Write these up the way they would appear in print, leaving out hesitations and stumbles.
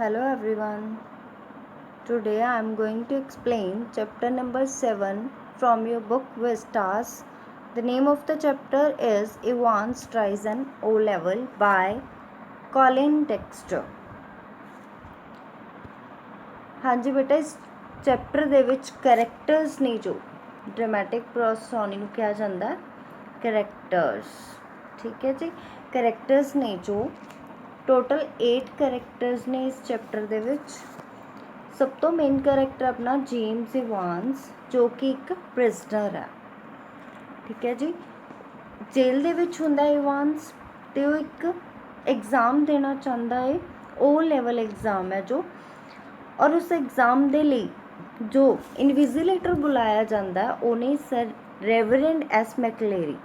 Hello everyone. Today I am going to explain chapter number 7 from your book Vistas. The name of the chapter is Evans Tries an O Level by Colin Dexter. ਹਾਂਜੀ ਬੇਟਾ ਇਸ chapter ਦੇ ਵਿੱਚ characters ਨੇ ਜੋ dramatic ਪ੍ਰੋਸੋਨੀ ਨੂੰ ਕਿਹਾ ਜਾਂਦਾ ਕਰੈਕਟਰਸ ਠੀਕ ਹੈ ਜੀ ਕਰੈਕਟਰਸ ਨੇ ਜੋ ਟੋਟਲ 8 ਕਰੈਕਟਰਸ ਨੇ ਇਸ ਚੈਪਟਰ ਦੇ ਵਿੱਚ ਸਭ ਤੋਂ ਮੇਨ ਕਰੈਕਟਰ ਆਪਣਾ ਜੇਮਸ ਇਵਾਨਸ ਜੋ ਕਿ ਇੱਕ ਪ੍ਰਿਜ਼ਨਰ ਹੈ ਠੀਕ ਹੈ ਜੀ ਜੇਲ੍ਹ ਦੇ ਵਿੱਚ ਹੁੰਦਾ ਇਵਾਨਸ ਤੇ ਉਹ ਇੱਕ ਐਗਜ਼ਾਮ ਦੇਣਾ ਚਾਹੁੰਦਾ ਹੈ O ਲੈਵਲ ਐਗਜ਼ਾਮ ਹੈ ਜੋ ਔਰ ਉਸ ਐਗਜ਼ਾਮ ਦੇ ਲਈ ਜੋ ਇਨਵਿਜੀਲੇਟਰ ਬੁਲਾਇਆ ਜਾਂਦਾ ਉਹਨੇ ਸਰ ਰੈਵਰੈਂਡ ਐਸ ਮੈਕਲੇਰੀ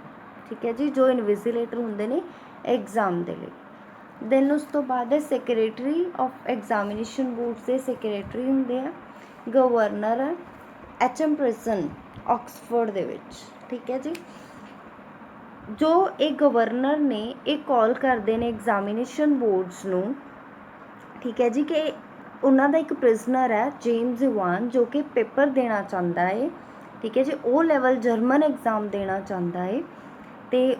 ਠੀਕ ਹੈ ਜੀ ਜੋ ਇਨਵਿਜੀਲੇਟਰ ਹੁੰਦੇ ਨੇ ਐਗਜ਼ਾਮ ਦੇ ਲਈ ਦੈਨ ਉਸ ਤੋਂ ਬਾਅਦ ਹੈ ਸੈਕਰੇਟਰੀ ਆਫ ਐਗਜ਼ਾਮੀਨੇਸ਼ਨ ਬੋਰਡ ਦੇ ਸੈਕਰੇਟਰੀ ਹੁੰਦੇ ਆ ਗਵਰਨਰ ਹੈ HM ਪ੍ਰਿਜ਼ਨ ਆਕਸਫੋਰਡ ਦੇ ਵਿੱਚ ਠੀਕ ਹੈ ਜੀ ਜੋ ਇਹ ਗਵਰਨਰ ਨੇ ਇਹ ਕਾਲ ਕਰਦੇ ਨੇ ਐਗਜ਼ਾਮੀਨੇਸ਼ਨ ਬੋਰਡਸ ਨੂੰ ਠੀਕ ਹੈ ਜੀ ਕਿ ਉਹਨਾਂ ਦਾ ਇੱਕ ਪ੍ਰਿਜ਼ਨਰ ਹੈ ਜੇਮਸ ਇਵਾਨ ਜੋ ਕਿ ਪੇਪਰ ਦੇਣਾ ਚਾਹੁੰਦਾ ਹੈ ਠੀਕ ਹੈ ਜੀ O ਲੈਵਲ ਜਰਮਨ ਐਗਜ਼ਾਮ ਦੇਣਾ ਚਾਹੁੰਦਾ ਹੈ ਅਤੇ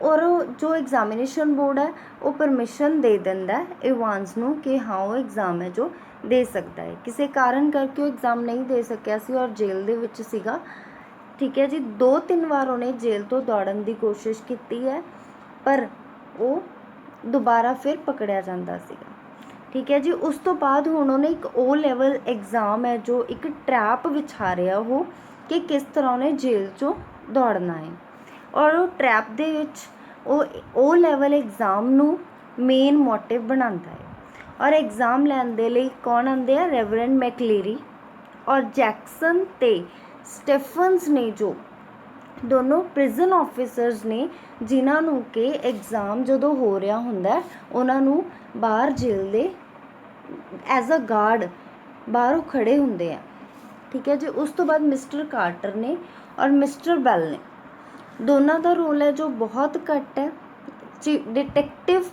ਔਰ ਜੋ ਐਗਜ਼ਾਮੀਨੇਸ਼ਨ ਬੋਰਡ ਹੈ ਉਹ ਪਰਮਿਸ਼ਨ ਦੇ ਦਿੰਦਾ ਇਵਾਨਸ ਨੂੰ ਕਿ ਹਾਂ ਉਹ ਐਗਜ਼ਾਮ ਹੈ ਜੋ ਦੇ ਸਕਦਾ ਹੈ ਕਿਸੇ ਕਾਰਨ ਕਰਕੇ ਉਹ ਐਗਜ਼ਾਮ ਨਹੀਂ ਦੇ ਸਕਿਆ ਸੀ ਔਰ ਜੇਲ੍ਹ ਦੇ ਵਿੱਚ ਸੀਗਾ ਠੀਕ ਹੈ ਜੀ 2-3 ਵਾਰ ਉਹਨੇ ਜੇਲ੍ਹ ਤੋਂ ਦੌੜਨ ਦੀ ਕੋਸ਼ਿਸ਼ ਕੀਤੀ ਹੈ ਪਰ ਉਹ ਦੁਬਾਰਾ ਫਿਰ ਪਕੜਿਆ ਜਾਂਦਾ ਸੀਗਾ ਠੀਕ ਹੈ ਜੀ ਉਸ ਤੋਂ ਬਾਅਦ ਹੁਣ ਉਹਨੇ ਇੱਕ O ਲੈਵਲ ਐਗਜ਼ਾਮ ਹੈ ਜੋ ਇੱਕ ਟਰੈਪ ਵਿਛਾ ਰਿਹਾ ਉਹ ਕਿ ਕਿਸ ਤਰ੍ਹਾਂ ਉਹਨੇ ਜੇਲ੍ਹ 'ਚੋਂ ਦੌੜਨਾ ਹੈ ਔਰ ਉਹ ਟਰੈਪ ਦੇ ਵਿੱਚ ਉਹ O ਲੈਵਲ ਐਗਜ਼ਾਮ ਨੂੰ ਮੇਨ ਮੋਟਿਵ ਬਣਾਉਂਦਾ ਹੈ ਔਰ ਐਗਜ਼ਾਮ ਲੈਣ ਦੇ ਲਈ ਕੌਣ ਆਉਂਦੇ ਆ ਰੈਵਰੈਂਡ ਮੈਕਲੇਰੀ ਔਰ ਜੈਕਸਨ ਤੇ ਸਟੈਫਨਸ ਨੇ ਜੋ ਦੋਨੋਂ ਪ੍ਰਿਜ਼ਨ ਆਫਿਸਰਸ ਨੇ ਜਿਨ੍ਹਾਂ ਨੂੰ ਕਿ ਐਗਜ਼ਾਮ ਜਦੋਂ ਹੋ ਰਿਹਾ ਹੁੰਦਾ ਉਹਨਾਂ ਨੂੰ ਬਾਹਰ ਜੇਲ੍ਹ ਦੇ ਐਜ਼ ਅ ਗਾਰਡ ਬਾਹਰੋਂ ਖੜੇ ਹੁੰਦੇ ਆ ਠੀਕ ਹੈ ਜੀ ਉਸ ਤੋਂ ਬਾਅਦ ਮਿਸਟਰ ਕਾਰਟਰ ਨੇ ਔਰ ਮਿਸਟਰ ਬੈਲ ਨੇ ਦੋਨਾਂ ਦਾ ਰੋਲ ਹੈ ਜੋ ਬਹੁਤ ਘੱਟ ਹੈ ਡਿਟੈਕਟਿਵ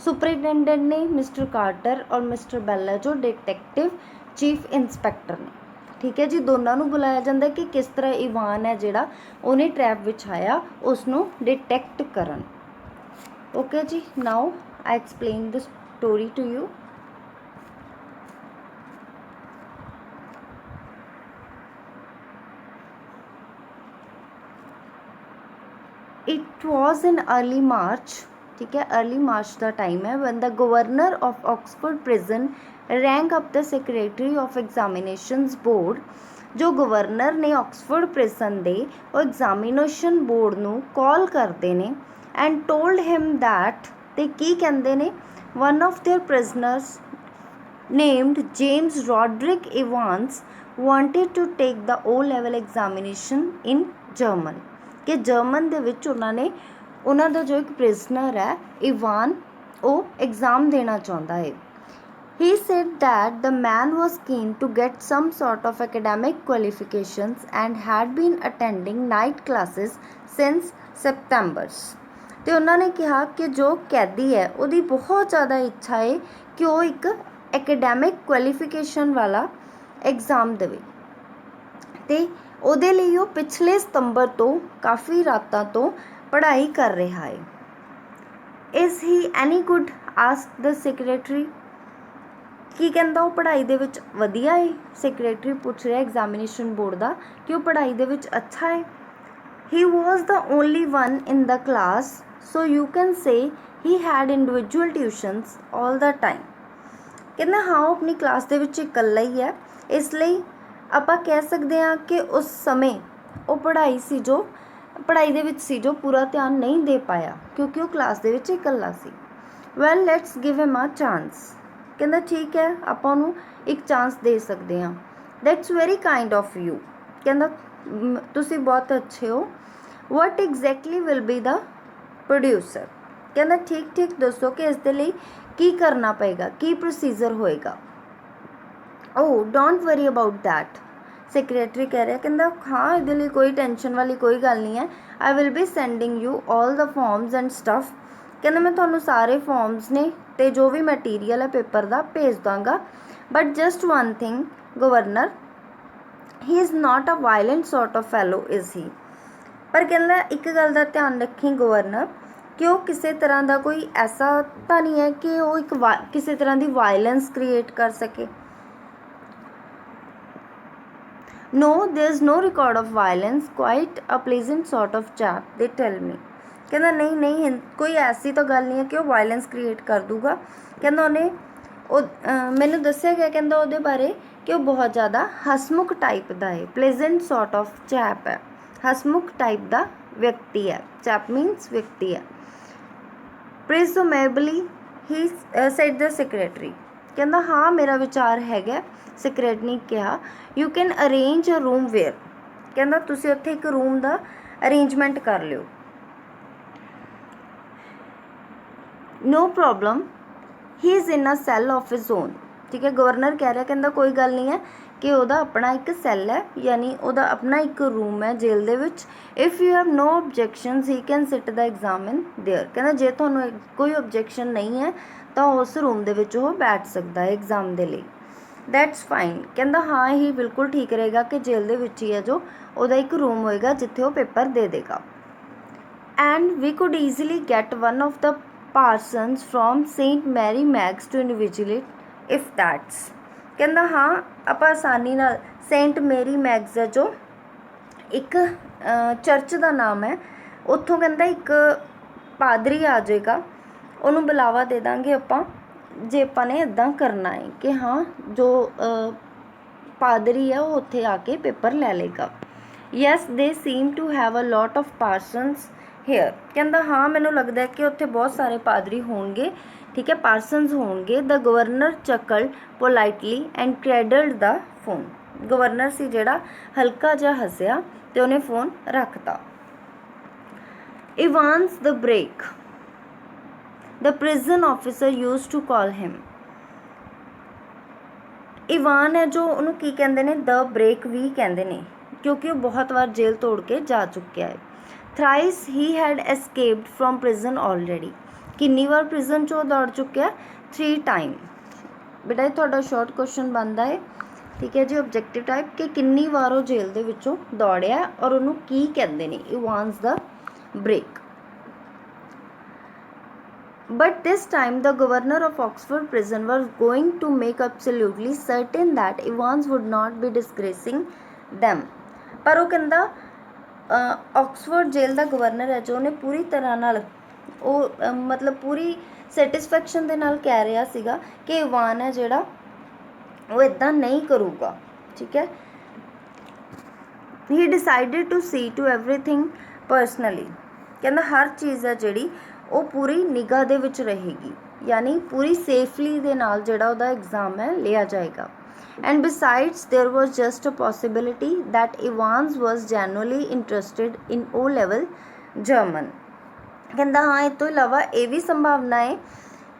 ਸੁਪਰਿੰਟੈਂਡੈਂਟ ਨੇ ਮਿਸਟਰ ਕਾਰਟਰ ਔਰ ਮਿਸਟਰ ਬੈਲ ਹੈ ਜੋ ਡਿਟੈਕਟਿਵ ਚੀਫ ਇੰਸਪੈਕਟਰ ਨੇ ਠੀਕ ਹੈ ਜੀ ਦੋਨਾਂ ਨੂੰ ਬੁਲਾਇਆ ਜਾਂਦਾ ਕਿ ਕਿਸ ਤਰ੍ਹਾਂ ਇਵਾਨ ਹੈ ਜਿਹੜਾ ਉਹਨੇ ਟਰੈਪ ਵਿਛਾਇਆ ਉਸ ਨੂੰ ਡਿਟੈਕਟ ਕਰਨ ਓਕੇ ਜੀ ਨਾਓ I explain the story to you. It was in early March ठीक है early March ਦਾ time है when the governor of Oxford prison rang up the secretary of examinations board ਜੋ ਗਵਰਨਰ ਨੇ Oxford prison ਦੇ ਉਹ examination board ਨੂੰ ਕਾਲ ਕਰਦੇ ਨੇ ਐਂਡ ਟੋਲਡ ਹਿਮ ਦੈਟ ਤੇ ਕੀ ਕਹਿੰਦੇ ਨੇ one of their prisoners named James Roderick Evans wanted to take the O level examination in German ਕਿ ਜਰਮਨ ਦੇ ਵਿੱਚ ਉਹਨਾਂ ਨੇ ਉਹਨਾਂ ਦਾ ਜੋ ਇੱਕ ਪ੍ਰਿਜ਼ਨਰ ਹੈ ਇਵਾਨ ਉਹ ਐਗਜ਼ਾਮ ਦੇਣਾ ਚਾਹੁੰਦਾ ਹੈ He said that the man was keen to get some sort of academic qualifications and had been attending night classes since September. ਤੇ ਉਹਨਾਂ ਨੇ ਕਿਹਾ ਕਿ ਜੋ ਕੈਦੀ ਹੈ ਉਹਦੀ ਬਹੁਤ ਜ਼ਿਆਦਾ ਇੱਛਾ ਹੈ ਕਿ ਉਹ ਇੱਕ ਐਕੈਡੈਮਿਕ ਕੁਆਲੀਫਿਕੇਸ਼ਨ ਵਾਲਾ ਐਗਜ਼ਾਮ ਦੇਵੇ ਅਤੇ ਉਹਦੇ ਲਈ ਉਹ ਪਿਛਲੇ ਸਤੰਬਰ ਤੋਂ ਕਾਫੀ ਰਾਤਾਂ ਤੋਂ ਪੜ੍ਹਾਈ ਕਰ ਰਿਹਾ ਹੈ Is he any good? asked the secretary. ਕੀ ਕਹਿੰਦਾ ਉਹ ਪੜ੍ਹਾਈ ਦੇ ਵਿੱਚ ਵਧੀਆ ਹੈ ਸੈਕਰੇਟਰੀ ਪੁੱਛ ਰਿਹਾ ਐਗਜ਼ਾਮੀਨੇਸ਼ਨ ਬੋਰਡ ਦਾ ਕਿ ਉਹ ਪੜ੍ਹਾਈ ਦੇ ਵਿੱਚ ਅੱਛਾ ਹੈ He was the only one in the class so you can say he had individual tuitions all the time ਕਹਿੰਦਾ ਹਾਂ ਉਹ ਆਪਣੀ ਕਲਾਸ ਦੇ ਵਿੱਚ ਇਕੱਲਾ ਹੀ ਹੈ ਇਸ ਲਈ ਆਪਾਂ ਕਹਿ ਸਕਦੇ ਹਾਂ ਕਿ ਉਸ ਸਮੇਂ ਉਹ ਪੜ੍ਹਾਈ ਦੇ ਵਿੱਚ ਸੀ ਜੋ ਪੂਰਾ ਧਿਆਨ ਨਹੀਂ ਦੇ ਪਾਇਆ ਕਿਉਂਕਿ ਉਹ ਕਲਾਸ ਦੇ ਵਿੱਚ ਇਕੱਲਾ ਸੀ Well, let's give him a chance ਕਹਿੰਦਾ ਠੀਕ ਹੈ ਆਪਾਂ ਉਹਨੂੰ ਇੱਕ ਚਾਂਸ ਦੇ ਸਕਦੇ ਹਾਂ that's very kind of you ਕਹਿੰਦਾ ਤੁਸੀਂ ਬਹੁਤ ਅੱਛੇ ਹੋ what exactly will be the producer ਕਹਿੰਦਾ ਠੀਕ ਦੱਸੋ ਕਿ ਇਸ ਦੇ ਲਈ ਕੀ ਕਰਨਾ ਪਏਗਾ ਕੀ ਪ੍ਰੋਸੀਜਰ ਹੋਏਗਾ ਓ don't worry about that secretary ਕਹਿ ਰਿਹਾ ਕਹਿੰਦਾ ਹਾਂ ਇਹਦੇ ਲਈ ਕੋਈ ਟੈਨਸ਼ਨ ਵਾਲੀ ਕੋਈ ਗੱਲ ਨਹੀਂ ਹੈ ਆਈ will B sending you all the farms and stuff ਕਹਿੰਦਾ ਮੈਂ ਤੁਹਾਨੂੰ ਸਾਰੇ ਫਾਰਮਸ ਨੇ ਤੇ ਜੋ ਵੀ ਮਟੀਰੀਅਲ ਹੈ ਪੇਪਰ ਦਾ ਭੇਜ ਦਾਂਗਾ। But just one thing governor, he is not a violent sort of fellow is he. ਪਰ ਕਹਿੰਦਾ ਇੱਕ ਗੱਲ ਦਾ ਧਿਆਨ ਰੱਖੀ ਗਵਰਨਰ, ਕਿ ਉਹ ਕਿਸੇ ਤਰ੍ਹਾਂ ਦਾ ਕੋਈ ਐਸਾ ਤਾਂ ਨਹੀਂ ਹੈ ਕਿ ਉਹ ਇੱਕ ਕਿਸੇ ਤਰ੍ਹਾਂ ਦੀ ਵਾਇਲੈਂਸ ਕ੍ਰੀਏਟ ਕਰ ਸਕੇ। No, there's no record of violence, quite a pleasant sort of chap, they tell me। ਕਹਿੰਦਾ ਨਹੀਂ ਨਹੀਂ ਕੋਈ ਐਸੀ ਤਾਂ ਗੱਲ ਨਹੀਂ ਹੈ ਕਿ ਉਹ ਵਾਇਲੈਂਸ ਕ੍ਰੀਏਟ ਕਰ ਦੂਗਾ। ਕਹਿੰਦਾ ਉਹਨੇ ਮੈਨੂੰ ਦੱਸਿਆ ਗਿਆ ਕਹਿੰਦਾ ਉਹਦੇ ਬਾਰੇ ਕਿ ਉਹ ਬਹੁਤ ਜ਼ਿਆਦਾ ਹਸਮੁਖ ਟਾਈਪ ਦਾ ਹੈ, ਪਲੇਜ਼ੈਂਟ ਸੌਰਟ ਆਫ ਚੈਪ ਹੈ, ਹਸਮੁਖ ਟਾਈਪ ਦਾ ਵਿਅਕਤੀ ਹੈ। ਚੈਪ ਮੀਨਸ ਵਿਅਕਤੀ ਹੈ। ਪ੍ਰਿਜ਼ੂਮੇਬਲੀ ਹੀ ਸੈਡ ਦ ਸੈਕਟਰੀ, ਕਹਿੰਦਾ ਹਾਂ ਮੇਰਾ ਵਿਚਾਰ ਹੈਗਾ। ਸੈਕਟਰੀ ਨੇ ਕਿਹਾ you can arrange a room where, ਕਹਿੰਦਾ ਤੁਸੀਂ ਉੱਥੇ ਇੱਕ ਰੂਮ ਦਾ ਅਰੇਂਜਮੈਂਟ ਕਰ ਲਿਓ। No problem, he is in a cell of his own. ਠੀਕ ਹੈ, ਗਵਰਨਰ ਕਹਿ ਰਿਹਾ ਕਹਿੰਦਾ ਕੋਈ ਗੱਲ ਨਹੀਂ ਹੈ ਕਿ ਉਹਦਾ ਆਪਣਾ ਇੱਕ ਸੈੱਲ ਹੈ, ਯਾਨੀ ਉਹਦਾ ਆਪਣਾ ਇੱਕ ਰੂਮ ਹੈ ਜੇਲ੍ਹ ਦੇ ਵਿੱਚ। If you have no objections he can sit the exam in there, ਕਹਿੰਦਾ ਜੇ ਤੁਹਾਨੂੰ ਕੋਈ ਓਬਜੈਕਸ਼ਨ ਨਹੀਂ ਹੈ ਤਾਂ ਉਸ ਰੂਮ ਦੇ ਵਿੱਚ ਉਹ ਬੈਠ ਸਕਦਾ ਹੈ ਐਗਜ਼ਾਮ ਦੇ ਲਈ। ਦੈਟਸ ਫਾਈਨ, ਕਹਿੰਦਾ ਹਾਂ ਹੀ ਬਿਲਕੁਲ ਠੀਕ ਰਹੇਗਾ ਕਿ ਜੇਲ੍ਹ ਦੇ ਵਿੱਚ ਹੀ ਹੈ ਜੋ ਉਹਦਾ ਇੱਕ ਰੂਮ ਹੋਏਗਾ ਜਿੱਥੇ ਉਹ ਪੇਪਰ ਦੇ ਦੇਗਾ। And we could easily get one of the parsons from saint Mary Mags to invigilate if that's, ਕਹਿੰਦਾ ਹਾਂ ਆਪਾਂ ਆਸਾਨੀ ਨਾਲ ਸੇਂਟ ਮੇਰੀ ਮੈਗਸ ਹੈ ਜੋ ਇੱਕ ਚਰਚ ਦਾ ਨਾਮ ਹੈ, ਉੱਥੋਂ ਕਹਿੰਦਾ ਇੱਕ ਪਾਦਰੀ ਆ ਜਾਏਗਾ, ਉਹਨੂੰ ਬੁਲਾਵਾ ਦੇ ਦਾਂਗੇ ਆਪਾਂ ਜੇ ਆਪਾਂ ਨੇ ਇੱਦਾਂ ਕਰਨਾ ਹੈ ਕਿ ਹਾਂ ਜੋ ਪਾਦਰੀ ਹੈ ਉਹ ਉੱਥੇ ਆ ਕੇ ਪੇਪਰ ਲੈ ਲਏਗਾ। Yes they seem to have a lot of parsons here, ਕਹਿੰਦਾ ਹਾਂ ਮੈਨੂੰ ਲੱਗਦਾ ਹੈ ਕਿ ਉੱਥੇ ਬਹੁਤ ਸਾਰੇ ਪਾਦਰੀ ਹੋਣਗੇ। ਠੀਕ ਹੈ, ਪਾਰਸਨਸ ਹੋਣਗੇ। The governor chuckled politely and cradled the phone, governor ਸੀ ਜਿਹੜਾ ਹਲਕਾ ਜਿਹਾ ਹੱਸਿਆ ਤੇ ਉਹਨੇ ਫੋਨ ਰੱਖਤਾ। Evans the break, the prison officer used to call him. Evan ਹੈ ਜੋ ਉਹਨੂੰ ਕੀ ਕਹਿੰਦੇ ਨੇ, ਦ ਬ੍ਰੇਕ ਵੀ ਕਹਿੰਦੇ ਨੇ ਕਿਉਂਕਿ ਉਹ ਬਹੁਤ ਵਾਰ ਜੇਲ੍ਹ ਤੋੜ ਕੇ ਜਾ ਚੁੱਕਿਆ ਹੈ। Thrice he had escaped from prison already, ਕਿੰਨੀ ਵਾਰ ਪ੍ਰਿਜ਼ਨ 'ਚੋਂ ਦੌੜ ਚੁੱਕਿਆ, 3 ਟਾਈਮ। ਬੇਟਾ ਇਹ ਤੁਹਾਡਾ ਸ਼ਾਰਟ ਕੁਐਸਚਨ ਬਣਦਾ ਹੈ। ਠੀਕ ਹੈ ਜੀ, ਓਬਜੈਕਟਿਵ ਟਾਈਪ, ਕਿ ਕਿੰਨੀ ਵਾਰ ਉਹ ਜੇਲ੍ਹ ਦੇ ਵਿੱਚੋਂ ਦੌੜਿਆ ਔਰ ਉਹਨੂੰ ਕੀ ਕਹਿੰਦੇ ਨੇ, ਇਵਾਨਸ ਦਾ break. But this time the governor of Oxford prison was going to make absolutely certain that Evans would not be disgracing them। ਪਰ ਉਹ ਕਹਿੰਦਾ ਆਕਸਫੋਰਡ ਜੇਲ੍ਹ ਦਾ ਗਵਰਨਰ ਹੈ ਜੋ ਉਹਨੇ ਪੂਰੀ ਤਰ੍ਹਾਂ ਨਾਲ ਉਹ ਮਤਲਬ ਪੂਰੀ ਸੈਟਿਸਫੈਕਸ਼ਨ ਦੇ ਨਾਲ ਕਹਿ ਰਿਹਾ ਸੀਗਾ ਕਿ ਇਵਾਨ ਹੈ ਜਿਹੜਾ ਉਹ ਇੱਦਾਂ ਨਹੀਂ ਕਰੂਗਾ। ਠੀਕ ਹੈ, he decided to see to everything personally, ਕਹਿੰਦਾ ਹਰ ਚੀਜ਼ ਹੈ ਜਿਹੜੀ ਉਹ ਪੂਰੀ ਨਿਗਾਹ ਦੇ ਵਿੱਚ ਰਹੇਗੀ, ਯਾਨੀ ਪੂਰੀ ਸੇਫਲੀ ਦੇ ਨਾਲ ਜਿਹੜਾ ਉਹਦਾ ਐਗਜ਼ਾਮ ਹੈ ਲਿਆ ਜਾਏਗਾ। And besides there was just a possibility that Evans was genuinely interested in O level German, ਕਹਿੰਦਾ ਹਾਂ ਇਹ ਤੋਂ ਇਲਾਵਾ ਇਹ ਵੀ ਸੰਭਾਵਨਾ ਹੈ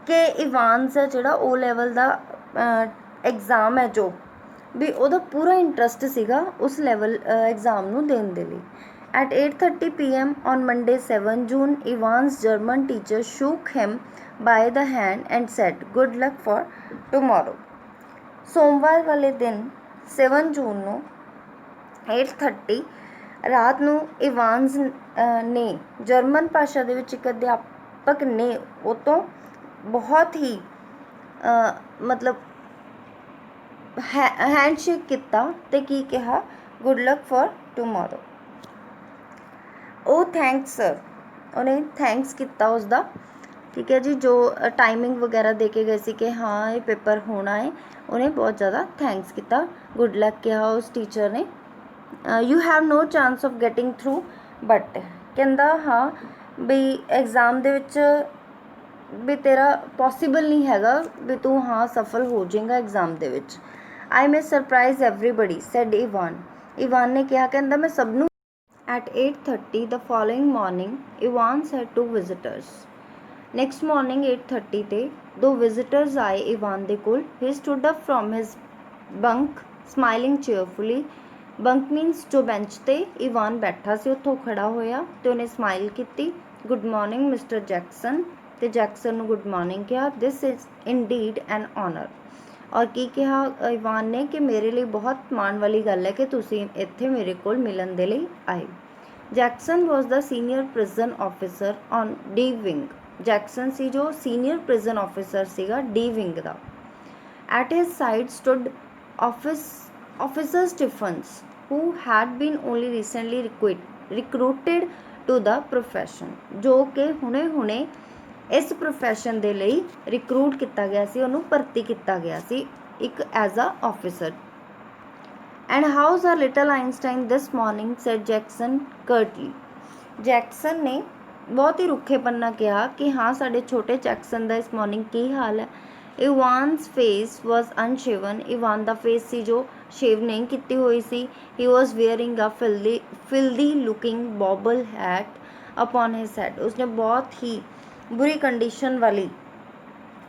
ਕਿ ਇਵਾਨਸ ਹੈ ਜਿਹੜਾ ਓ ਲੈਵਲ ਦਾ ਐਗਜ਼ਾਮ ਹੈ ਜੋ ਵੀ ਉਹਦਾ ਪੂਰਾ ਇੰਟਰਸਟ ਸੀਗਾ ਉਸ ਲੈਵਲ ਐਗਜ਼ਾਮ ਨੂੰ ਦੇਣ ਦੇ ਲਈ। At 8:30 p.m. on Monday 7 June, Ivan's German teacher shook him by the hand and said, "Good luck for tomorrow." ਸੋਮਵਾਰ ਵਾਲੇ ਦਿਨ 7 ਜੂਨ ਨੂੰ 8:30 ਰਾਤ ਨੂੰ ਇਵਾਨਸ ਨੇ ਜਰਮਨ ਭਾਸ਼ਾ ਦੇ ਵਿੱਚ ਇੱਕ ਅਧਿਆਪਕ ਨੇ ਉਹ ਤੋਂ ਬਹੁਤ ਹੀ ਮਤਲਬ ਹੈਂਡਸ਼ੇਕ ਕੀਤਾ ਤੇ ਕੀ ਕਿਹਾ, ਗੁੱਡ ਲੱਕ ਫॉर ਟੂਮੋਰੋ। ਉਹ ਥੈਂਕਸ, ਉਹਨੇ ਥੈਂਕਸ ਕੀਤਾ ਉਸਦਾ। ਠੀਕ ਹੈ ਜੀ, ਜੋ ਟਾਈਮਿੰਗ ਵਗੈਰਾ ਦੇ ਕੇ ਗਏ ਸੀ ਕਿ ਹਾਂ ਇਹ ਪੇਪਰ ਹੋਣਾ ਹੈ, ਉਹਨੇ ਬਹੁਤ ਜ਼ਿਆਦਾ ਥੈਂਕਸ ਕੀਤਾ, ਗੁੱਡ ਲੱਕ ਕਿਹਾ ਉਸ ਟੀਚਰ ਨੇ। You have no chance of getting through, but ਕਹਿੰਦਾ ਹਾਂ ਵੀ ਐਗਜ਼ਾਮ ਦੇ ਵਿੱਚ ਵੀ ਤੇਰਾ ਪੋਸੀਬਲ ਨਹੀਂ ਹੈਗਾ ਵੀ ਤੂੰ ਹਾਂ ਸਫਲ ਹੋ ਜਾਏਗਾ ਐਗਜ਼ਾਮ ਦੇ ਵਿੱਚ। I may surprise everybody said Evan, Evan ਨੇ ਕਿਹਾ ਕਹਿੰਦਾ ਮੈਂ ਸਭ ਨੂੰ। At 8:30 the following morning, Evans had 2 visitors. Next morning 8:30 ਤੇ 2 visitors ਆਏ ਇਵਾਨ ਦੇ ਕੋਲ। He stood up from his bunk, smiling cheerfully. Bunk means ਜੋ ਬੈਂਚ ਤੇ ਇਵਾਨ ਬੈਠਾ ਸੀ ਉੱਥੋਂ ਖੜਾ ਹੋਇਆ ਤੇ ਉਹਨੇ ਸਮਾਈਲ ਕੀਤੀ। Good morning Mr. Jackson, ਤੇ ਜੈਕਸਨ ਨੂੰ ਗੁੱਡ ਮਾਰਨਿੰਗ ਕਿਹਾ। This is indeed an honour. और की कहा इवान ने कि मेरे लिए बहुत मान वाली गल है कि तुसी इत्थे मेरे कोल मिलन दे लई आए। Jackson was the senior prison officer on D wing. Jackson सी जो सीनियर प्रिजन ऑफिसर सीगा डी विंग दा। At his side stood officer Stephens who had been only recently recruited to the profession, जो कि हुणे इस प्रोफैशन ਦੇ ਲਈ ਰਿਕਰੂਟ ਕੀਤਾ ਗਿਆ ਸੀ, ਉਹਨੂੰ ਭਰਤੀ ਕੀਤਾ ਗਿਆ ਸੀ ਇੱਕ as a officer. And how's our little Einstein this morning said Jackson curtly. Jackson ਨੇ ਬਹੁਤ ਹੀ ਰੁੱਖੇਪਨ ਨਾਲ ਕਿਹਾ ਕਿ ਹਾਂ ਸਾਡੇ ਛੋਟੇ ਜੈਕਸਨ ਦਾ ਇਸ ਮॉर्निंग ਕੀ ਹਾਲ ਹੈ। Evans face was unshaven. Evan ਦਾ ਫੇਸ ਸੀ ਜੋ ਸ਼ੇਵ ਨਹੀਂ ਕੀਤੀ ਹੋਈ ਸੀ। He was wearing a filthy looking bobble hat upon his head. उसने बहुत ही बुरी कंडीशन वाली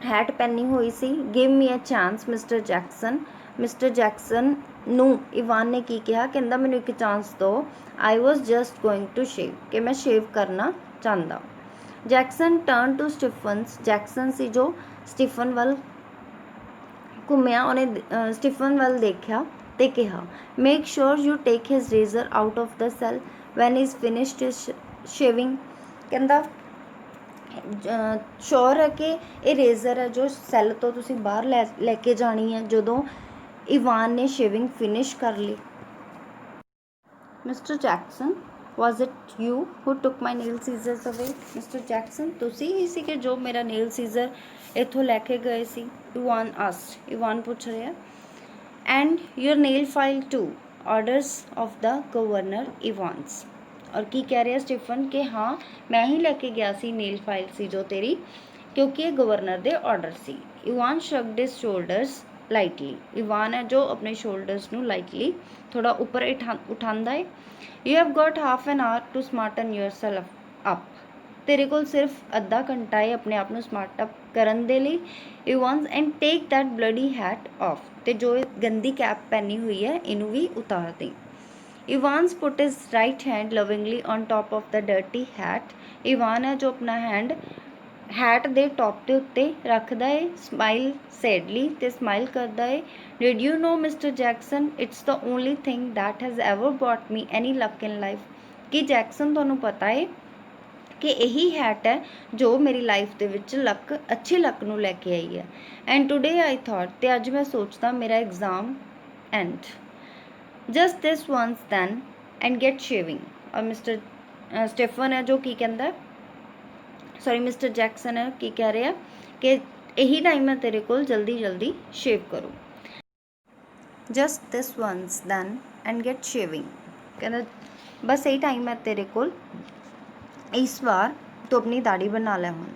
हैट पहनी हुई सी। Give me a chance mister Jackson. Mister Jackson ਨੂੰ ਇਵਾਨ ਨੇ ਕੀ ਕਿਹਾ, ਕਹਿੰਦਾ ਮੈਨੂੰ ਇੱਕ ਚਾਂਸ ਦਿਓ। I was just going to shave, कि मैं शेव करना चाहता। Jackson turn to Stephens. Jackson ਸੀ ਜੋ ਸਟੀਫਨ ਵੱਲ ਘੁੰਮਿਆ, ਉਹਨੇ ਸਟੀਫਨ ਵੱਲ ਦੇਖਿਆ ਤੇ ਕਿਹਾ make sure you take his razor out of the cell when is finished shaving. ਕਹਿੰਦਾ श्योर है कि ये रेजर है जो सैल तो तुसी बाहर लैके जानी है जदों इवान ने शेविंग फिनिश कर ली। Mister Jackson was it you who took my nail scissors away. Mister Jackson तुसी ही सी कि जो मेरा नेल सीजर इत्थों लैके गए सी। इवान आस्क्ड, इवान पूछ रहा है। And your nail file to orders of the governor Evans. और की कह रहे स्टीफन कि हाँ मैं ही लैके गया सी नेल फाइल सी जो तेरी, क्योंकि ये गवर्नर दे ऑर्डर सी। Evan shrugged his shoulders lightly. Evan है जो अपने शोल्डर्स नू लाइटली थोड़ा ऊपर उठांदा है। You have got half an hour to smarten yourself up. तेरे कोल सिर्फ अद्धा घंटा है अपने आप नू स्मार्ट अप करन दे लई। Ivan and take that bloody hat off. ते जो गंदी कैप पहनी हुई है इनू भी उतार दे। Evan put his right hand lovingly on top of the dirty hat. Evan है जो अपना हैंड हैट दे टॉप के उत्ते रखदा है, स्माइल सैडली ते स्माइल करदा है। Did you know mister Jackson it's the only thing that has ever brought me any luck in life. कि जैक्सन तुहानूं पता है कि यही हैट है जो मेरी लाइफ दे विच लक अच्छी लक नूं लैके आई है। एंड टुडे आई थॉट ते अज मैं सोचदा मेरा exam and just this once then and get shaving. और मिस्टर स्टीफन है जो की कहता सॉरी मिस्टर जैक्सन है की कह रहे हैं कि यही टाइम है तेरे को जल्दी जल्दी शेव करो। Just this once then and get shaving. कहना बस यही टाइम है तेरे को, इस बार तो अपनी दाढ़ी बना ले हुन।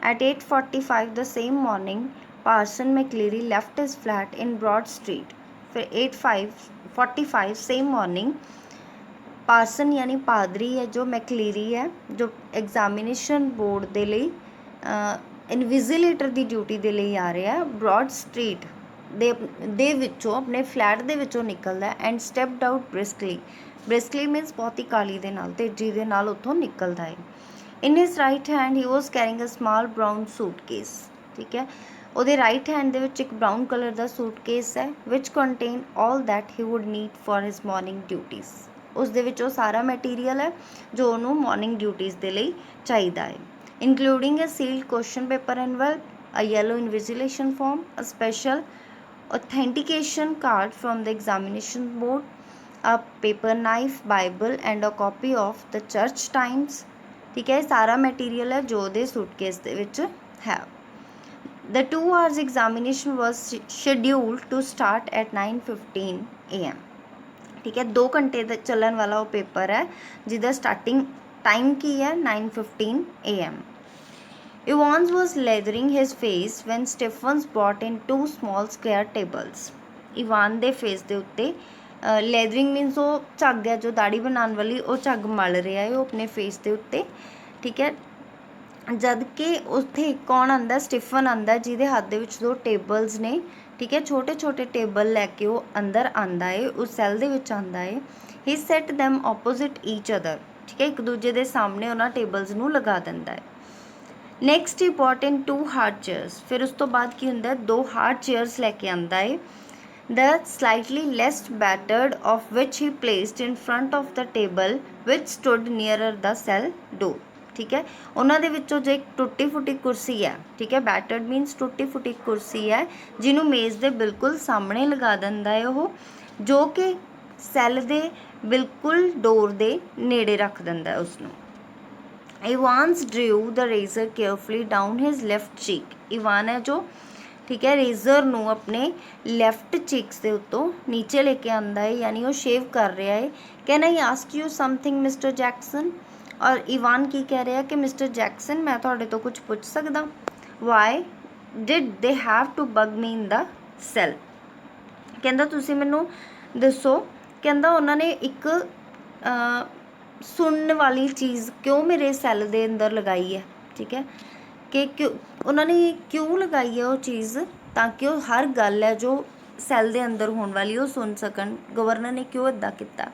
At 8:45 the same morning parson McLeery left his flat in Broad Street. फिर 8:45 सेम मॉर्निंग पार्सन यानी पादरी है जो मैकलीरी है जो एग्जामिनेशन बोर्ड दे लई इनविजिलेटर की ड्यूटी दे लई आ रहा है। ब्रॉड स्ट्रीट दे विचों अपने फ्लैट दे विचों निकलदा है। एंड स्टैप्ड आउट ब्रिस्कली मीनस बहुत ही काली दे नाल तेजी दे नाल उत्थों निकलदा है। In his right hand he was carrying a small brown suitcase. ठीक है, ਉਹਦੇ ਰਾਈਟ हैंड ਦੇ ਵਿੱਚ ਇੱਕ ब्राउन कलर ਦਾ सूटकेस है which contain all that he would need for his morning duties. ਉਸ ਦੇ ਵਿੱਚ ਉਹ ਸਾਰਾ ਮਟੀਰੀਅਲ ਹੈ ਜੋ ਉਹਨੂੰ ਮॉर्निंग ਡਿਊਟੀਜ਼ ਦੇ ਲਈ ਚਾਹੀਦਾ ਹੈ, including a sealed question paper envelope, a yellow invigilation form, a special authentication card from the examination board, a paper knife, Bible and a copy of the Church Times। ठीक है, सारा मटीरियल है जो ਉਹਦੇ सूटकेस ਦੇ ਵਿੱਚ है। The 2 hours examination was scheduled to start at 9:15 AM। ठीक है, 2 घंटे चलन वाला वो पेपर है जिसका स्टार्टिंग टाइम की है 9:15 AM। Evans was lathering his face when Stephens brought in 2 small square tables। Evan दे फेस दे उत्ते लेदरिंग मीनस वो झग है जो दाढ़ी बनाने वाली वो झग मल रहा है वो अपने फेस दे उत्ते। ठीक है, जद कि उत्थे कौन आंदा, स्टीफन आंदा जिहदे हाथ दे विच 2 टेबल्स ने। ठीक है, छोटे छोटे टेबल लैके वो अंदर आंदा है, उस सैल दे विच आंदा है। He sat them opposite each other. ठीक है, एक दूजे दे सामने उन्हां टेबल्स नूं लगा दिंदा है। Next important 2 hard chairs. ਫਿਰ ਉਸ ਤੋਂ ਬਾਅਦ ਕੀ ਹੁੰਦਾ ਹੈ, 2 ਹਾਰਡ ਚੇਅਰਸ ਲੈ ਕੇ ਆਉਂਦਾ ਹੈ। The slightly less battered of which he placed in front of the table which stood nearer the cell door। ਠੀਕ ਹੈ, ਉਹਨਾਂ ਦੇ ਵਿੱਚੋਂ ਜੋ ਇੱਕ ਟੁੱਟੀ ਫੁੱਟੀ ਕੁਰਸੀ ਹੈ, ਠੀਕ ਹੈ, ਬੈਟਰਡ ਮੀਨਸ ਟੁੱਟੀ ਫੁੱਟੀ ਕੁਰਸੀ ਹੈ, ਜਿਹਨੂੰ ਮੇਜ਼ ਦੇ ਬਿਲਕੁਲ ਸਾਹਮਣੇ ਲਗਾ ਦਿੰਦਾ ਹੈ ਉਹ, ਜੋ ਕਿ ਸੈੱਲ ਦੇ ਬਿਲਕੁਲ ਡੋਰ ਦੇ ਨੇੜੇ ਰੱਖ ਦਿੰਦਾ ਹੈ ਉਸਨੂੰ। Evans drew the razor carefully down his left cheek। Ivan ਹੈ ਜੋ, ਠੀਕ ਹੈ, ਰੇਜ਼ਰ ਨੂੰ ਆਪਣੇ ਲੈਫਟ ਚੀਕਸ ਦੇ ਉੱਤੋਂ ਨੀਚੇ ਲੈ ਕੇ ਆਉਂਦਾ ਹੈ, ਯਾਨੀ ਉਹ ਸ਼ੇਵ ਕਰ ਰਿਹਾ ਹੈ। Can I ask you something mister Jackson. ਔਰ ਇਵਾਨ ਕੀ ਕਹਿ ਰਿਹਾ ਕਿ ਮਿਸਟਰ ਜੈਕਸਨ, ਮੈਂ ਤੁਹਾਡੇ ਤੋਂ ਕੁਝ ਪੁੱਛ ਸਕਦਾ। Why did they have to bug me in the cell. ਕਹਿੰਦਾ ਤੁਸੀਂ ਮੈਨੂੰ ਦੱਸੋ, ਕਹਿੰਦਾ ਉਹਨਾਂ ਨੇ ਇੱਕ ਸੁਣਨ ਵਾਲੀ ਚੀਜ਼ ਕਿਉਂ ਮੇਰੇ ਸੈੱਲ ਦੇ ਅੰਦਰ ਲਗਾਈ ਹੈ। ਠੀਕ ਹੈ, ਕਿ ਕਿਉਂ ਉਹਨਾਂ ਨੇ ਕਿਉਂ ਲਗਾਈ ਹੈ ਉਹ ਚੀਜ਼, ਤਾਂ ਕਿ ਉਹ ਹਰ ਗੱਲ ਹੈ ਜੋ ਸੈੱਲ ਦੇ ਅੰਦਰ ਹੋਣ ਵਾਲੀ ਉਹ ਸੁਣ ਸਕਣ। ਗਵਰਨਰ ਨੇ ਕਿਉਂ ਇੱਦਾਂ ਕੀਤਾ।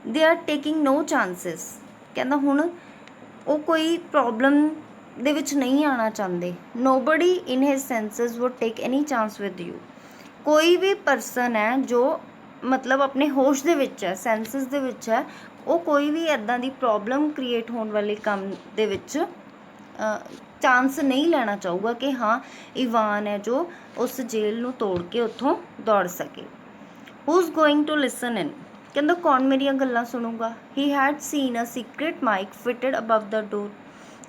They are taking no chances. ਕਹਿੰਦਾ ਹੁਣ ਉਹ ਕੋਈ ਪ੍ਰੋਬਲਮ ਦੇ ਵਿੱਚ ਨਹੀਂ ਆਉਣਾ ਚਾਹੁੰਦੇ। Nobody in his senses would take any chance with you. ਕੋਈ ਵੀ ਪਰਸਨ ਹੈ ਜੋ ਮਤਲਬ ਆਪਣੇ ਹੋਸ਼ ਦੇ ਵਿੱਚ ਹੈ, ਸੈਂਸਿਸ ਦੇ ਵਿੱਚ ਹੈ, ਉਹ ਕੋਈ ਵੀ ਇੱਦਾਂ ਦੀ ਪ੍ਰੋਬਲਮ ਕ੍ਰੀਏਟ ਹੋਣ ਵਾਲੇ ਕੰਮ ਦੇ ਵਿੱਚ ਚਾਂਸ ਨਹੀਂ ਲੈਣਾ ਚਾਹੂਗਾ ਕਿ ਹਾਂ ਇਵਾਨ ਹੈ ਜੋ ਉਸ ਜੇਲ੍ਹ ਨੂੰ ਤੋੜ ਕੇ ਉੱਥੋਂ ਦੌੜ ਸਕੇ। Who is going to listen in. ਕਹਿੰਦਾ ਕੌਣ ਮੇਰੀਆਂ ਗੱਲਾਂ ਸੁਣੂਗਾ। He had seen a secret mike fitted above the door.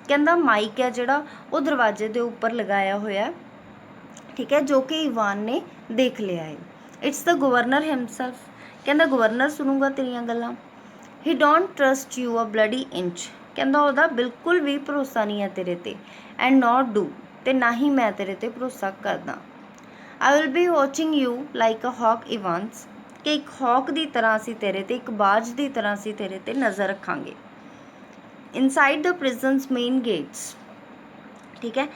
ਕਹਿੰਦਾ ਮਾਈਕ ਹੈ ਜਿਹੜਾ ਉਹ ਦਰਵਾਜ਼ੇ ਦੇ ਉੱਪਰ ਲਗਾਇਆ ਹੋਇਆ, ਠੀਕ ਹੈ, ਜੋ ਕਿ ਇਵਾਨ ਨੇ ਦੇਖ ਲਿਆ ਹੈ। It's the governor himself. ਕਹਿੰਦਾ ਗਵਰਨਰ ਸੁਣੂਗਾ ਤੇਰੀਆਂ ਗੱਲਾਂ। He don't trust you a bloody inch. ਕਹਿੰਦਾ ਉਹਦਾ ਬਿਲਕੁਲ ਵੀ ਭਰੋਸਾ ਨਹੀਂ ਹੈ ਤੇਰੇ 'ਤੇ। ਐਂਡ ਨੋਟ ਡੂ, ਅਤੇ ਨਾ ਹੀ ਮੈਂ ਤੇਰੇ 'ਤੇ ਭਰੋਸਾ ਕਰਦਾ। I will be watching you like a hawk Evans. ਕਿ ਇੱਕ ਹੌਕ ਦੀ ਤਰ੍ਹਾਂ ਅਸੀਂ ਤੇਰੇ 'ਤੇ, ਇੱਕ ਬਾਜ ਦੀ ਤਰ੍ਹਾਂ ਅਸੀਂ ਤੇਰੇ 'ਤੇ ਨਜ਼ਰ ਰੱਖਾਂਗੇ। ਇਨਸਾਈਡ ਦ ਪ੍ਰਿਜ਼ਨਸ ਮੇਨ ਗੇਟਸ। ਠੀਕ ਹੈ,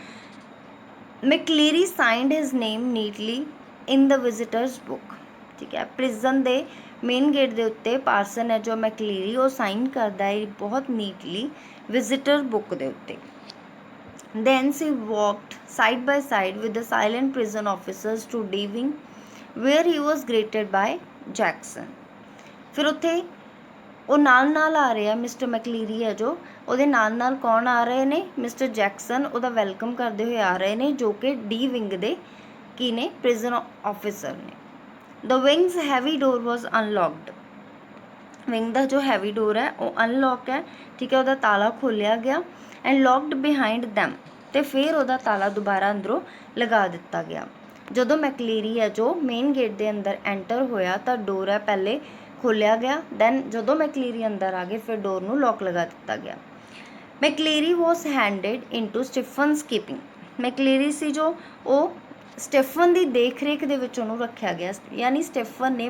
ਮੈਕਲੀਰੀ ਸਾਈਨਡ ਹਿਜ਼ ਨੇਮ ਨੀਟਲੀ ਇਨ ਦ ਵਿਜ਼ਿਟਰਸ ਬੁੱਕ। ਠੀਕ ਹੈ, ਪ੍ਰਿਜ਼ਨ ਦੇ ਮੇਨ ਗੇਟ ਦੇ ਉੱਤੇ ਪਾਰਸਨ ਹੈ ਜੋ ਮੈਕਲੀਰੀ, ਉਹ ਸਾਈਨ ਕਰਦਾ ਹੈ ਬਹੁਤ ਨੀਟਲੀ ਵਿਜ਼ਿਟਰ ਬੁੱਕ ਦੇ ਉੱਤੇ। Thence he walked side by side with the silent prison officers to D wing, where he was greeted by Jackson। ਫਿਰ ਉੱਥੇ ਉਹ ਨਾਲ ਨਾਲ ਆ ਰਿਹਾ, ਮਿਸਟਰ ਮੈਕਲੀਰੀ ਹੈ ਜੋ, ਉਹਦੇ ਨਾਲ ਨਾਲ ਕੌਣ ਆ ਰਹੇ ਨੇ, ਮਿਸਟਰ ਜੈਕਸਨ ਉਹਦਾ ਵੈਲਕਮ ਕਰਦੇ ਹੋਏ ਆ ਰਹੇ ਨੇ, ਜੋ ਕਿ ਡੀ ਵਿੰਗ ਦੇ ਕੀ ਨੇ, ਪ੍ਰਿਜ਼ਨ ਆਫਿਸਰ ਨੇ। ਦ ਵਿੰਗਸ ਹੈਵੀ ਡੋਰ ਵਾਜ਼ ਅਨਲੌਕਡ। ਵਿੰਗ ਦਾ ਜੋ ਹੈਵੀ ਡੋਰ ਹੈ ਉਹ ਅਨਲੌਕ ਹੈ, ਠੀਕ ਹੈ, ਉਹਦਾ ਤਾਲਾ ਖੋਲ੍ਹਿਆ ਗਿਆ। ਐਂਡ ਲੌਕਡ ਬਿਹਾਈਂਡ ਦੈਮ, ਅਤੇ ਫਿਰ ਉਹਦਾ ਤਾਲਾ ਦੁਬਾਰਾ ਅੰਦਰੋਂ ਲਗਾ ਦਿੱਤਾ ਗਿਆ। ਜਦੋਂ ਮੈਕਲੀਰੀ ਹੈ ਜੋ ਮੇਨ ਗੇਟ ਦੇ ਅੰਦਰ ਐਂਟਰ ਹੋਇਆ ਤਾਂ ਡੋਰ ਹੈ ਪਹਿਲੇ ਖੋਲ੍ਹਿਆ ਗਿਆ, ਦੈਨ ਜਦੋਂ ਮੈਕਲੀਰੀ ਅੰਦਰ ਆ ਗਏ ਫਿਰ ਡੋਰ ਨੂੰ ਲੌਕ ਲਗਾ ਦਿੱਤਾ ਗਿਆ। ਮੈਕਲੀਰੀ ਵਾਜ਼ ਹੈਂਡਡ ਇਨਟੂ ਸਟੀਫਨਸ ਕੀਪਿੰਗ। ਮੈਕਲੀਰੀ ਸੀ ਜੋ ਉਹ ਸਟੀਫਨ ਦੀ ਦੇਖ ਰੇਖ ਦੇ ਵਿੱਚ ਉਹਨੂੰ ਰੱਖਿਆ ਗਿਆ, ਯਾਨੀ ਸਟੀਫਨ ਨੇ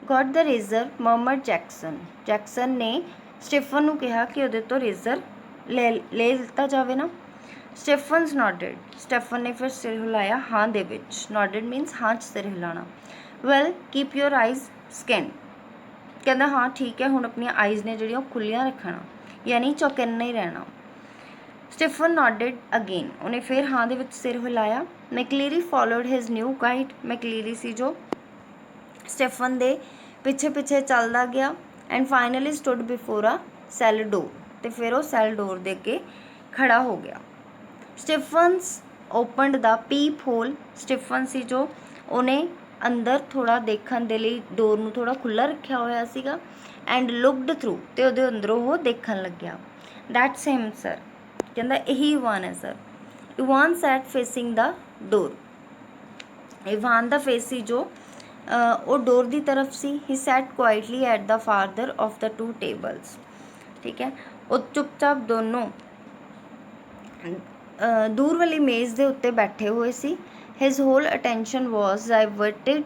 ਗॉट ਦ ਰੇਜ਼ਰ ਮਰਮਰਡ ਜੈਕਸਨ। ਜੈਕਸਨ ਨੇ ਸਟੀਫਨ ਨੂੰ ਕਿਹਾ ਕਿ ਉਹਦੇ ਤੋਂ ਰੇਜ਼ਰ ਲੈ ਲਿੱਤਾ ਜਾਵੇ ਨਾ। ਸਟੀਫਨਸ ਨੋਡਡ। ਸਟੀਫਨ ਨੇ ਫਿਰ ਸਿਰ ਹਿਲਾਇਆ ਹਾਂ ਦੇ ਵਿੱਚ। ਨੋਡਡ ਮੀਨਸ ਹਾਂ 'ਚ ਸਿਰ ਹਿਲਾਉਣਾ। ਵੈਲ ਕੀਪ ਯੋਰ ਆਈਜ਼ ਸਕੈਨ। ਕਹਿੰਦਾ ਹਾਂ ਠੀਕ ਹੈ, ਹੁਣ ਆਪਣੀਆਂ ਆਈਜ਼ ਨੇ ਜਿਹੜੀਆਂ ਉਹ ਖੁੱਲ੍ਹੀਆਂ ਰੱਖਣਾ, ਯਾਨੀ ਚੌਕੰਨਾ ਹੀ ਰਹਿਣਾ। Stephen nodded again. ਉਹਨੇ ਫਿਰ ਹਾਂ ਦੇ ਵਿੱਚ ਸਿਰ ਹਿਲਾਇਆ। McLeery followed his new guide. McLeery ਸੀ ਜੋ ਸਟੀਫਨ ਦੇ ਪਿੱਛੇ ਪਿੱਛੇ ਚੱਲਦਾ ਗਿਆ। And finally stood before a cell door. ਅਤੇ ਫਿਰ ਉਹ ਸੈੱਲ ਡੋਰ ਦੇ ਅੱਗੇ ਖੜ੍ਹਾ ਹੋ ਗਿਆ। ਸਟੀਫਨਸ ਓਪਨਡ ਦਾ ਪੀਪ ਹੋਲ। ਸਟੀਫਨ ਸੀ ਜੋ ਉਹਨੇ ਅੰਦਰ ਥੋੜ੍ਹਾ ਦੇਖਣ ਦੇ ਲਈ ਡੋਰ ਨੂੰ ਥੋੜ੍ਹਾ ਖੁੱਲ੍ਹਾ ਰੱਖਿਆ ਹੋਇਆ ਸੀਗਾ। ਐਂਡ ਲੁਕਡ ਥਰੂ, ਅਤੇ ਉਹਦੇ ਅੰਦਰੋਂ ਉਹ ਦੇਖਣ ਲੱਗਿਆ। That's him sir. ਕਹਿੰਦਾ ਇਹੀ ਇਵਾਨ ਹੈ sir. Evan sat facing the door. Evan ਦਾ ਫੇਸ ਸੀ ਜੋ ਉਹ ਡੋਰ ਦੀ ਤਰਫ ਸੀ। He sat quietly at the farther of the 2 tables. ਠੀਕ ਹੈ, ਉਹ ਚੁੱਪਚਾਪ ਦੋਨੋਂ ਦੂਰ ਵਾਲੀ ਮੇਜ਼ ਦੇ ਉੱਤੇ ਬੈਠੇ ਹੋਏ ਸੀ। His whole attention was diverted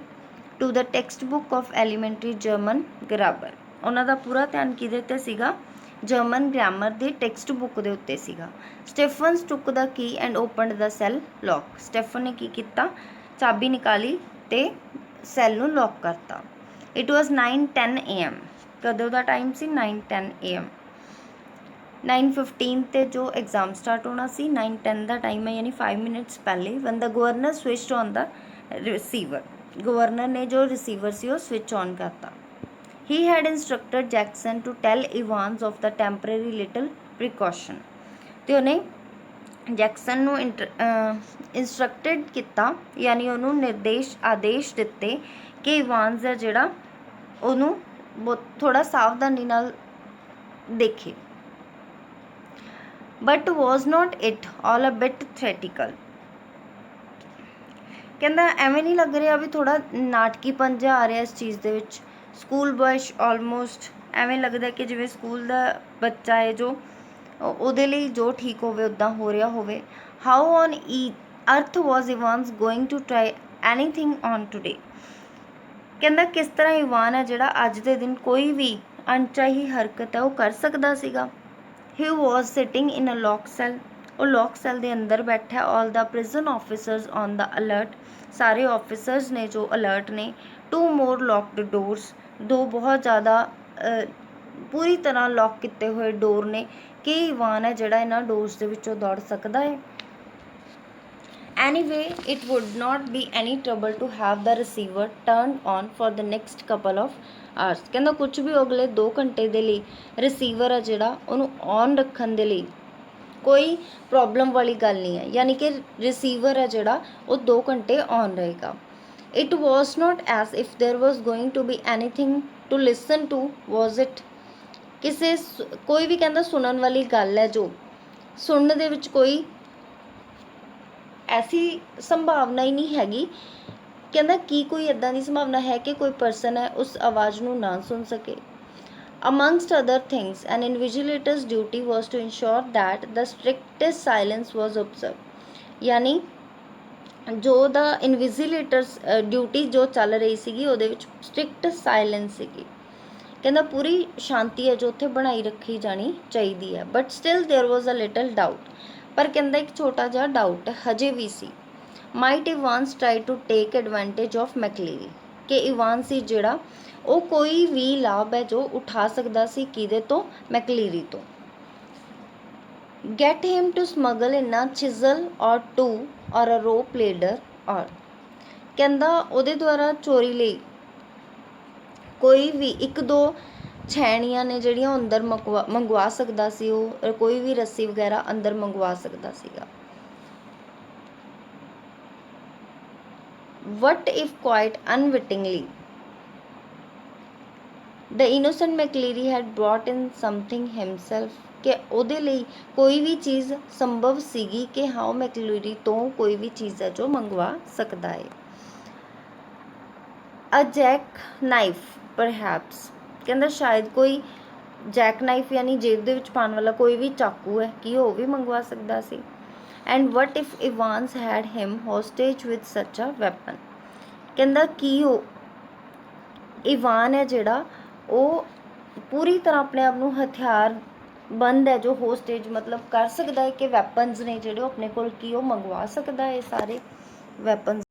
to the text book of elementary German grammar. ਉਹਨਾਂ ਦਾ ਪੂਰਾ ਧਿਆਨ ਕਿਹਦੇ 'ਤੇ ਸੀਗਾ, ਜਰਮਨ ਗ੍ਰਾਮਰ ਦੀ ਟੈਕਸਟ ਬੁੱਕ ਦੇ ਉੱਤੇ ਸੀਗਾ। Stephens took the key and opened the cell lock. Stephen ਨੇ ਕੀ ਕੀਤਾ, ਚਾਬੀ ਨਿਕਾਲੀ ਅਤੇ ਸੈੱਲ ਨੂੰ ਲੌਕ ਕਰਤਾ। It was 9:10 AM। ਕਦੋਂ ਦਾ ਟਾਈਮ ਸੀ, 9:10 AM। 9:15 ਤੇ ਜੋ ਐਗਜ਼ਾਮ ਸਟਾਰਟ ਹੋਣਾ ਸੀ, 9:10 ਦਾ ਟਾਈਮ ਹੈ ਯਾਨੀ 5 ਮਿੰਟਸ ਪਹਿਲੇ, one the governor switched on the receiver, governor ਨੇ ਜੋ ਰਿਸੀਵਰ ਸੀ ਉਹ ਸਵਿਚ ਔਨ ਕਰਤਾ। He had instructed Jackson to tell Evans of the temporary little precaution, ਤੇ ਉਹਨੇ ਜੈਕਸਨ ਨੂੰ ਇੰਸਟਰਕਟਡ ਕੀਤਾ ਯਾਨੀ ਉਹਨੂੰ ਆਦੇਸ਼ ਦਿੱਤੇ ਕਿ ਇਵਾਨਸ ਹੈ ਜਿਹੜਾ ਉਹਨੂੰ ਬਹੁਤ ਥੋੜ੍ਹਾ ਸਾਵਧਾਨੀ ਨਾਲ ਦੇਖੇ। But was not it all a bit theatrical, ਕਹਿੰਦਾ ਐਵੇਂ ਨਹੀਂ ਲੱਗ ਰਿਹਾ ਵੀ ਥੋੜ੍ਹਾ ਨਾਟਕੀਪਨ ਜਿਹਾ ਆ ਰਿਹਾ ਇਸ ਚੀਜ਼ ਦੇ ਵਿੱਚ। ਸਕੂਲ ਬॉयश ਆਲਮੋਸਟ ਐਵੇਂ ਲੱਗਦਾ ਕਿ ਜਿਵੇਂ ਸਕੂਲ ਦਾ ਬੱਚਾ ਹੈ ਜੋ ਉਹਦੇ ਲਈ ਜੋ ਠੀਕ ਹੋਵੇ ਉੱਦਾਂ ਹੋ ਰਿਹਾ ਹੋਵੇ। How on earth was Evans going to try anything on today, ਕਹਿੰਦਾ ਕਿਸ ਤਰ੍ਹਾਂ ਇਵਾਨ ਹੈ ਜਿਹੜਾ ਅੱਜ ਦੇ ਦਿਨ ਕੋਈ ਵੀ ਅਣਚਾਹੀ ਹਰਕਤ ਹੈ ਉਹ ਕਰ ਸਕਦਾ ਸੀਗਾ। He was sitting in a lock cell, ਉਹ ਲੌਕ ਸੈੱਲ ਦੇ ਅੰਦਰ ਬੈਠਾ। All the prison officers on the alert, ਸਾਰੇ ਆਫਿਸਰਸ ਨੇ ਜੋ ਅਲਰਟ ਨੇ। 2 more locked ਡੋਰਸ, 2 ਬਹੁਤ ਜ਼ਿਆਦਾ ਪੂਰੀ ਤਰ੍ਹਾਂ ਲੌਕ ਕੀਤੇ ਹੋਏ ਡੋਰ ਨੇ ਕਿ ਇਵਾਨ ਹੈ ਜਿਹੜਾ ਇਹਨਾਂ ਡੋਰਸ ਦੇ ਵਿੱਚੋਂ ਦੌੜ ਸਕਦਾ ਹੈ। Anyway, it would not be any trouble to have the receiver turned on for the next couple of hours, ਕਹਿੰਦਾ ਕੁਝ ਵੀ ਅਗਲੇ 2 ਘੰਟੇ ਦੇ ਲਈ ਰਿਸੀਵਰ ਹੈ ਜਿਹੜਾ ਉਹਨੂੰ ਔਨ ਰੱਖਣ ਦੇ ਲਈ ਕੋਈ ਪ੍ਰੋਬਲਮ ਵਾਲੀ ਗੱਲ ਨਹੀਂ ਹੈ, ਯਾਨੀ ਕਿ ਰਿਸੀਵਰ ਹੈ ਜਿਹੜਾ ਉਹ 2 ਘੰਟੇ ਔਨ ਰਹੇਗਾ। It was not as if there was going to be anything to listen to, was it? ਕਿਸੇ ਕੋਈ ਵੀ ਕਹਿੰਦਾ ਸੁਣਨ ਵਾਲੀ ਗੱਲ ਹੈ ਜੋ ਸੁਣਨ ਦੇ ਵਿੱਚ ਕੋਈ ਐਸੀ ਸੰਭਾਵਨਾ ਹੀ ਨਹੀਂ ਹੈਗੀ। ਕਹਿੰਦਾ ਕੀ ਕੋਈ ਇੱਦਾਂ ਦੀ ਸੰਭਾਵਨਾ ਹੈ ਕਿ ਕੋਈ ਪਰਸਨ ਹੈ ਉਸ ਆਵਾਜ਼ ਨੂੰ ਨਾ ਸੁਣ ਸਕੇ। Amongst other things, an invigilator's duty was to ensure that the strictest silence was observed, ਯਾਨੀ ਜੋ ਦਾ ਇਨਵਿਜੀਲੇਟਰਸ ਡਿਊਟੀ ਜੋ ਚੱਲ ਰਹੀ ਸੀਗੀ ਉਹਦੇ ਵਿੱਚ ਸਟ੍ਰਿਕਟ ਸਾਇਲੈਂਸ ਸੀਗੀ। ਕਹਿੰਦਾ ਪੂਰੀ ਸ਼ਾਂਤੀ ਹੈ ਜੋ ਉੱਥੇ ਬਣਾਈ ਰੱਖੀ ਜਾਣੀ ਚਾਹੀਦੀ ਹੈ। But still there was a little doubt, ਪਰ ਕਹਿੰਦਾ ਇੱਕ ਛੋਟਾ ਜਿਹਾ ਡਾਊਟ ਹਜੇ ਵੀ ਸੀ। Might Evans try to take advantage of McLeery, ਕਿ ਇਵਾਨ ਸੀ ਜਿਹੜਾ ਉਹ ਕੋਈ ਵੀ ਲਾਭ ਹੈ ਜੋ ਉਠਾ ਸਕਦਾ ਸੀ ਕਿਹਦੇ ਤੋਂ, ਮੈਕਲੀਰੀ ਤੋਂ। get him to smuggle in a chisel or 2 or a rope ladder or, ਕਹਿੰਦਾ ਉਹਦੇ ਦੁਆਰਾ ਚੋਰੀ ਲਈ ਕੋਈ ਵੀ 1-2 ਛੈਣੀਆਂ ਨੇ ਜਿਹੜੀਆਂ ਅੰਦਰ ਮੰਗਵਾ ਸਕਦਾ ਸੀ, ਉਹ ਕੋਈ ਵੀ ਰੱਸੀ ਵਗੈਰਾ ਅੰਦਰ ਮੰਗਵਾ ਸਕਦਾ ਸੀਗਾ। what if quite unwittingly the innocent McLeary had brought in something himself, ਕਿ ਉਹਦੇ ਲਈ ਕੋਈ ਵੀ ਚੀਜ਼ ਸੰਭਵ ਸੀਗੀ ਕਿ ਹਾਂ ਉਹ ਮੈਕਲੂਰੀ ਤੋਂ ਕੋਈ ਵੀ ਚੀਜ਼ ਹੈ ਜੋ ਮੰਗਵਾ ਸਕਦਾ ਹੈ। ਅ ਜੈਕ ਨਾਈਫ ਪਰਹੈਪਸ, ਕਹਿੰਦਾ ਸ਼ਾਇਦ ਕੋਈ ਜੈਕ ਨਾਈਫ ਯਾਨੀ ਜੇਬ ਦੇ ਵਿੱਚ ਪਾਉਣ ਵਾਲਾ ਕੋਈ ਵੀ ਚਾਕੂ ਹੈ ਕਿ ਉਹ ਵੀ ਮੰਗਵਾ ਸਕਦਾ ਸੀ। And what if Evans had him hostage with such a weapon, ਕਹਿੰਦਾ ਕੀ ਉਹ ਇਵਾਨ ਹੈ ਜਿਹੜਾ ਉਹ ਪੂਰੀ ਤਰ੍ਹਾਂ ਆਪਣੇ ਆਪ ਨੂੰ ਹਥਿਆਰ ਬੰਦ ਹੈ ਜੋ ਹੋਸਟੇਜ ਮਤਲਬ ਕਰ ਸਕਦਾ ਹੈ ਕਿ ਵੈਪਨਸ ਨੇ ਜਿਹੜੇ ਉਹ ਆਪਣੇ ਕੋਲ ਕੀ ਉਹ ਮੰਗਵਾ ਸਕਦਾ ਹੈ ਸਾਰੇ ਵੈਪਨਸ।